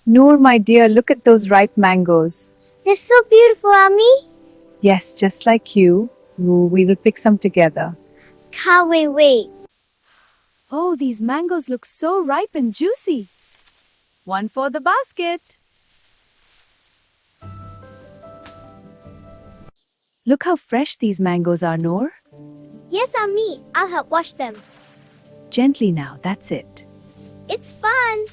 Noor, my dear, look at those ripe mangoes. They're so beautiful, Ami. Yes, just like you. Ooh, we will pick some together. Can't wait. Oh, these mangoes look so ripe and juicy. One for the basket. Look how fresh these mangoes are, Noor. Yes, Ami. I'll help wash them. Gently now, that's it. It's fun.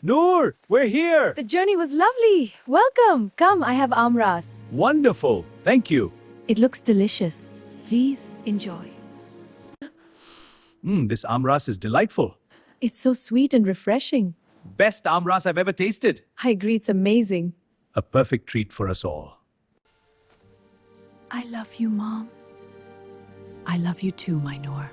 Noor, we're here! The journey was lovely. Welcome. Come, I have Aam Ras. Wonderful. Thank you. It looks delicious. Please enjoy. This Aam Ras is delightful. It's so sweet and refreshing. Best Aam Ras I've ever tasted. I agree, it's amazing. A perfect treat for us all. I love you, Mom. I love you too, my Noor.